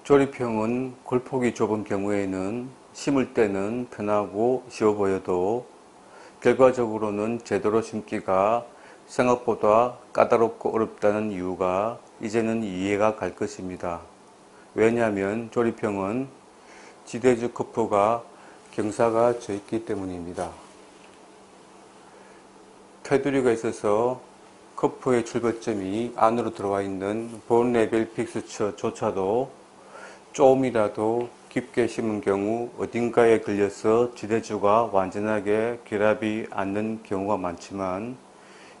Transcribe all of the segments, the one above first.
조립형은 골폭이 좁은 경우에는 심을 때는 편하고 쉬워 보여도 결과적으로는 제대로 심기가 생각보다 까다롭고 어렵다는 이유가 이제는 이해가 갈 것입니다. 왜냐하면 조립형은 지대주 커프가 경사가 져 있기 때문입니다. 테두리가 있어서 커프의 출발점이 안으로 들어와 있는 본 레벨 픽스처조차도 조금이라도 깊게 심은 경우 어딘가에 걸려서 지대주가 완전하게 결합이 않는 경우가 많지만,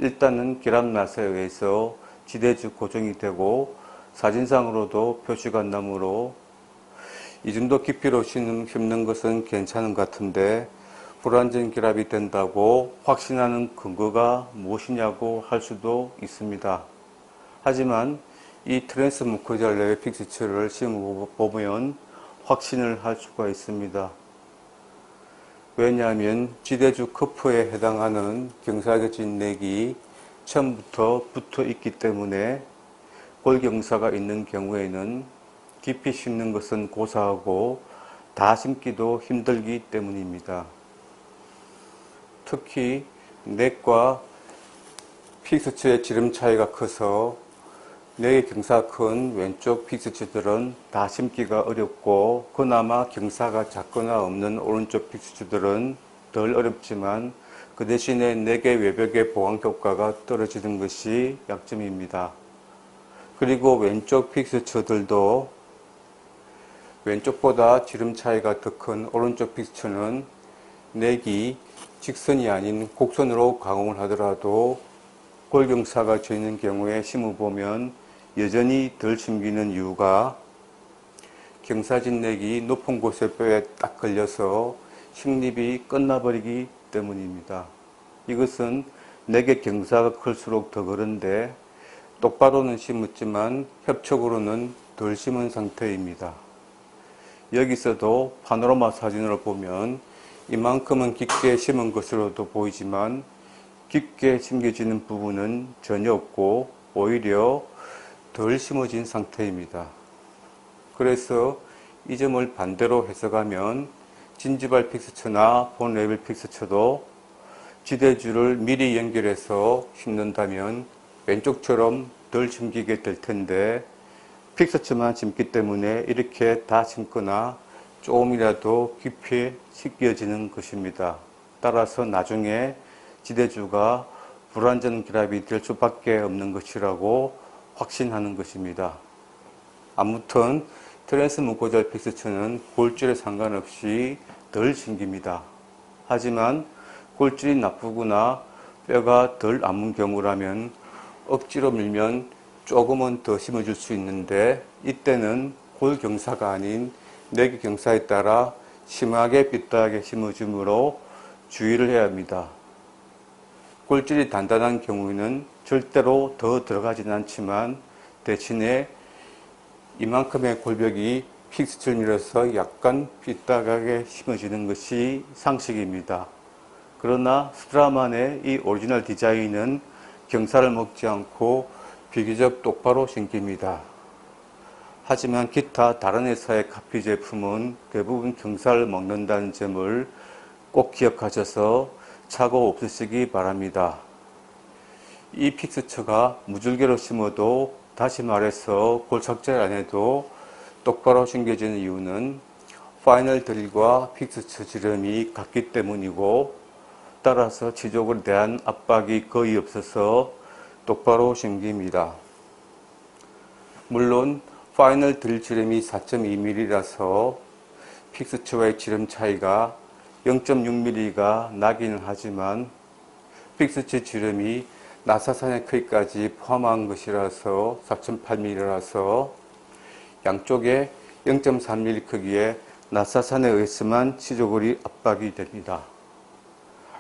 일단은 결합 낫에 의해서 지대주 고정이 되고 사진상으로도 표시가 나므로 이 정도 깊이로 심는 것은 괜찮은 것 같은데, 불완전 결합이 된다고 확신하는 근거가 무엇이냐고 할 수도 있습니다. 하지만 이 트랜스무코잘 레벨 픽스처를 심어보면 확신을 할 수가 있습니다. 왜냐하면 지대주 커프에 해당하는 경사진 넥이 처음부터 붙어 있기 때문에 골경사가 있는 경우에는 깊이 심는 것은 고사하고 다 심기도 힘들기 때문입니다. 특히 넥과 픽스처의 지름 차이가 커서 넥의 경사가 큰 왼쪽 픽스처들은 다 심기가 어렵고, 그나마 경사가 작거나 없는 오른쪽 픽스처들은 덜 어렵지만 그 대신에 넥의 외벽의 보강 효과가 떨어지는 것이 약점입니다. 그리고 왼쪽 픽스처들도 왼쪽보다 지름 차이가 더 큰 오른쪽 픽스처는 넥이 직선이 아닌 곡선으로 가공을 하더라도 골경사가 져 있는 경우에 심어보면 여전히 덜 심기는 이유가 경사진 넥이 높은 곳에 뼈에 딱 걸려서 식립이 끝나버리기 때문입니다. 이것은 넥의 경사가 클수록 더 그런데 똑바로는 심었지만 협적으로는 덜 심은 상태입니다. 여기서도 파노라마 사진으로 보면 이만큼은 깊게 심은 것으로도 보이지만 깊게 심겨지는 부분은 전혀 없고 오히려 덜 심어진 상태입니다. 그래서 이 점을 반대로 해석하면 진지발 픽스처나 본 레벨 픽스처도 지대주를 미리 연결해서 심는다면 왼쪽처럼 덜 심기게 될 텐데, 픽스처만 심기 때문에 이렇게 다 심거나 조금이라도 깊이 심겨지는 것입니다. 따라서 나중에 지대주가 불완전 결합이 될 수밖에 없는 것이라고 확신하는 것입니다. 아무튼 트랜스무코잘 픽스처는 골질에 상관없이 덜 심깁니다. 하지만 골질이 나쁘거나 뼈가 덜 아문 경우라면 억지로 밀면 조금은 더 심어줄 수 있는데, 이때는 골경사가 아닌 넥의 경사에 따라 심하게 삐뚤하게 심어주므로 주의를 해야 합니다. 골질이 단단한 경우에는 절대로 더 들어가진 않지만 대신에 이만큼의 골벽이 픽스처를 밀어서 약간 삐딱하게 심어지는 것이 상식입니다. 그러나 스트라만의 이 오리지널 디자인은 경사를 먹지 않고 비교적 똑바로 심깁니다. 하지만 기타 다른 회사의 카피 제품은 대부분 경사를 먹는다는 점을 꼭 기억하셔서 착오 없으시기 바랍니다. 이 픽스처가 무줄기로 심어도, 다시 말해서 골착제를 안 해도 똑바로 심겨지는 이유는 파이널 드릴과 픽스처 지름이 같기 때문이고, 따라서 지적에 대한 압박이 거의 없어서 똑바로 심깁니다. 물론 파이널 드릴 지름이 4.2mm라서 픽스처와의 지름 차이가 0.6mm가 나기는 하지만, 픽스처 지름이 나사산의 크기까지 포함한 것이라서 4.8mm라서 양쪽에 0.3mm 크기의 나사산에 의해서만 치조골이 압박이 됩니다.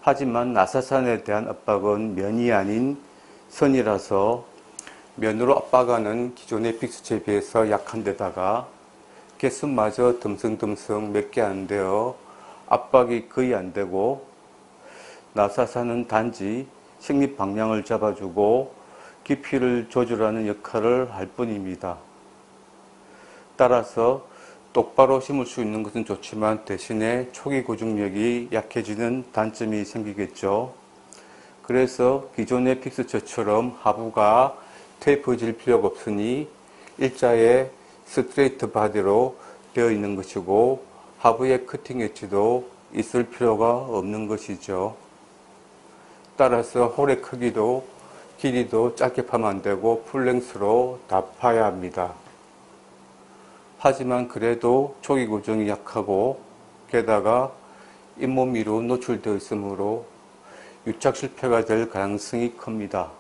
하지만 나사산에 대한 압박은 면이 아닌 선이라서 면으로 압박하는 기존의 픽스처에 비해서 약한 데다가 개수마저 듬성듬성 몇 개 안 되어 압박이 거의 안 되고, 나사산은 단지 식립 방향을 잡아주고 깊이를 조절하는 역할을 할 뿐입니다. 따라서 똑바로 심을 수 있는 것은 좋지만 대신에 초기 고정력이 약해지는 단점이 생기겠죠. 그래서 기존의 픽스처처럼 하부가 테이프질 필요가 없으니 일자의 스트레이트 바디로 되어 있는 것이고 하부의 커팅 엣지도 있을 필요가 없는 것이죠. 따라서 홀의 크기도 길이도 짧게 파면 안 되고 풀랭스로 다 파야 합니다. 하지만 그래도 초기 고정이 약하고 게다가 잇몸 위로 노출되어 있으므로 유착 실패가 될 가능성이 큽니다.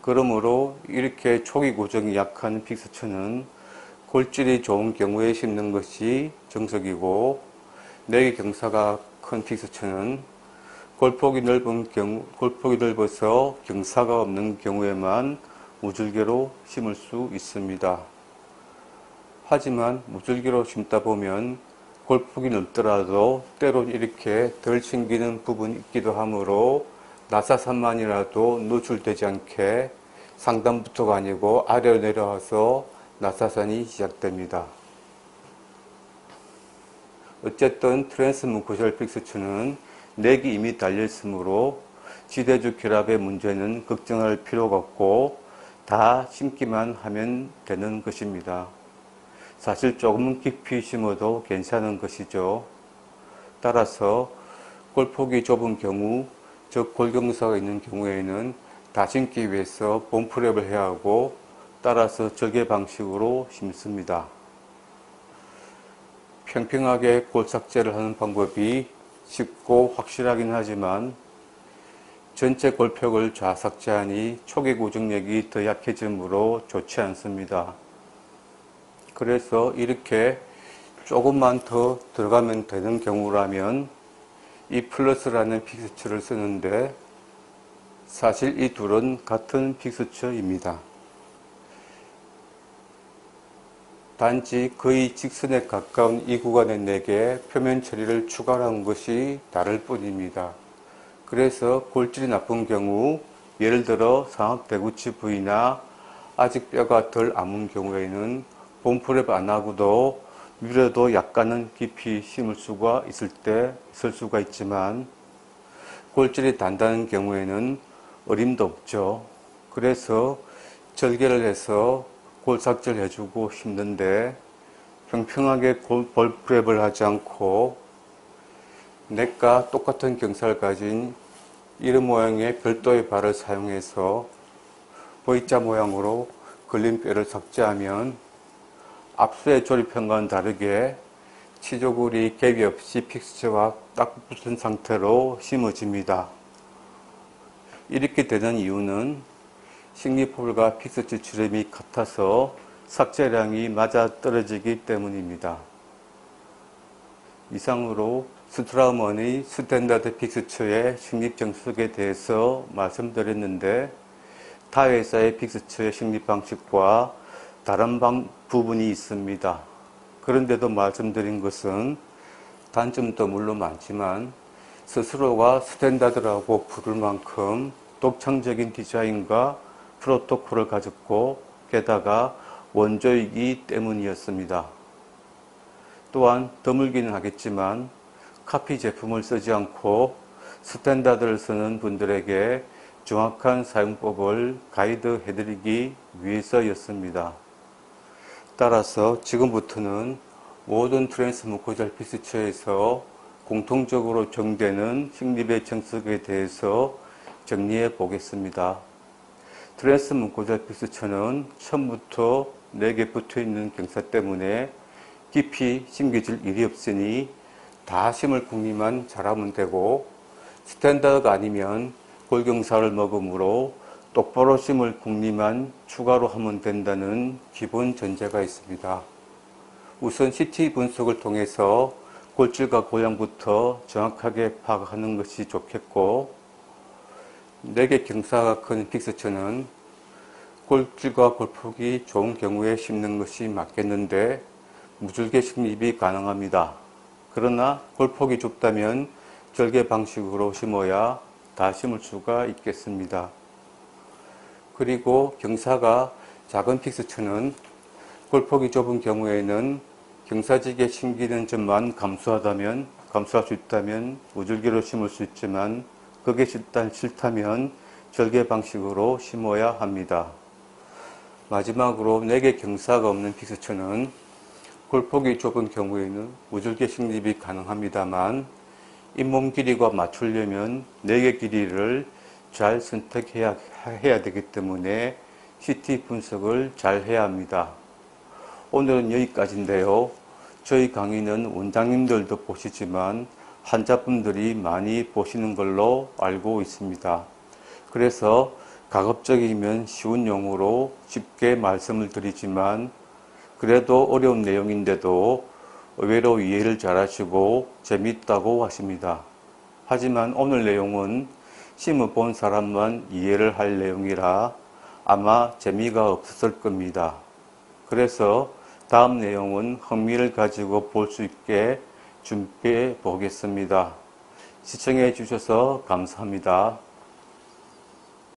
그러므로 이렇게 초기 고정이 약한 픽스처는 골질이 좋은 경우에 심는 것이 정석이고, 내기 경사가 큰 픽스처는 골폭이 넓어서 경사가 없는 경우에만 무줄기로 심을 수 있습니다. 하지만 무줄기로 심다 보면 골폭이 넓더라도 때론 이렇게 덜 챙기는 부분이 있기도 하므로 나사산만이라도 노출되지 않게 상단부터가 아니고 아래로 내려와서 나사산이 시작됩니다. 어쨌든 트랜스무코셜 픽스처는 넥이 이미 달려있으므로 지대주 결합의 문제는 걱정할 필요가 없고 다 심기만 하면 되는 것입니다. 사실 조금 깊이 심어도 괜찮은 것이죠. 따라서 골폭이 좁은 경우, 즉 골경사가 있는 경우에는 다 심기 위해서 봄프랩을 해야 하고, 따라서 절개 방식으로 심습니다. 평평하게 골삭제를 하는 방법이 쉽고 확실하긴 하지만 전체 골격을 좌삭제하니 초기 고정력이 더 약해지므로 좋지 않습니다. 그래서 이렇게 조금만 더 들어가면 되는 경우라면 이 플러스라는 픽스처를 쓰는데, 사실 이 둘은 같은 픽스처입니다. 단지 거의 직선에 가까운 이 구간의 넥에 표면 처리를 추가한 것이 다를 뿐입니다. 그래서 골질이 나쁜 경우, 예를 들어 상악대구치 부위나 아직 뼈가 덜 아문 경우에는 봄프랩 안 하고도 밀어도 약간은 깊이 심을 수가 있을 수가 있지만, 골질이 단단한 경우에는 어림도 없죠. 그래서 절개를 해서 골삭제를 해주고 심는데, 평평하게 볼프랩을 하지 않고 넥과 똑같은 경사를 가진 이름 모양의 별도의 발을 사용해서 V자 모양으로 걸린 뼈를 삭제하면 앞서의 조립편과는 다르게 치조골이 갭이 없이 픽스처와 딱 붙은 상태로 심어집니다. 이렇게 되는 이유는 식리폴과 픽스처 지름이 같아서 삭제량이 맞아떨어지기 때문입니다. 이상으로 스트라우먼의 스탠다드 픽스처의 식립 정석에 대해서 말씀드렸는데, 타 회사의 픽스처의 식립 방식과 다른 부분이 있습니다. 그런데도 말씀드린 것은 단점도 물론 많지만 스스로가 스탠다드라고 부를 만큼 독창적인 디자인과 프로토콜을 가졌고 게다가 원조이기 때문이었습니다. 또한 드물기는 하겠지만 카피 제품을 쓰지 않고 스탠다드를 쓰는 분들에게 정확한 사용법을 가이드 해드리기 위해서였습니다. 따라서 지금부터는 모든 트랜스무코셜 픽스처에서 공통적으로 정되는 식립의 정석에 대해서 정리해 보겠습니다. 트랜스무코셜 픽스처는 처음부터 넥에 붙어있는 경사 때문에 깊이 심겨질 일이 없으니 다 심을 궁리만 잘하면 되고, 스탠다드가 아니면 골경사를 먹으므로 똑바로 심을 궁리만 추가로 하면 된다는 기본 전제가 있습니다. 우선 CT 분석을 통해서 골질과 고양부터 정확하게 파악하는 것이 좋겠고, 넥의 경사가 큰 픽스처는 골질과 골폭이 좋은 경우에 심는 것이 맞겠는데 무줄기 식립이 가능합니다. 그러나 골폭이 좁다면 절개 방식으로 심어야 다 심을 수가 있겠습니다. 그리고 경사가 작은 픽스처는 골폭이 좁은 경우에는 경사지게 심기는 점만 감수할 수 있다면 우줄기로 심을 수 있지만 그게 싫다면 절개 방식으로 심어야 합니다. 마지막으로 내게 경사가 없는 픽스처는 골폭이 좁은 경우에는 우줄기 식립이 가능합니다만 잇몸 길이가 맞추려면 내게 길이를 잘 선택해야 되기 때문에 CT 분석을 잘 해야 합니다. 오늘은 여기까지인데요. 저희 강의는 원장님들도 보시지만 환자분들이 많이 보시는 걸로 알고 있습니다. 그래서 가급적이면 쉬운 용어로 쉽게 말씀을 드리지만 그래도 어려운 내용인데도 의외로 이해를 잘하시고 재밌다고 하십니다. 하지만 오늘 내용은 심어본 사람만 이해를 할 내용이라 아마 재미가 없었을 겁니다. 그래서 다음 내용은 흥미를 가지고 볼 수 있게 준비해 보겠습니다. 시청해 주셔서 감사합니다.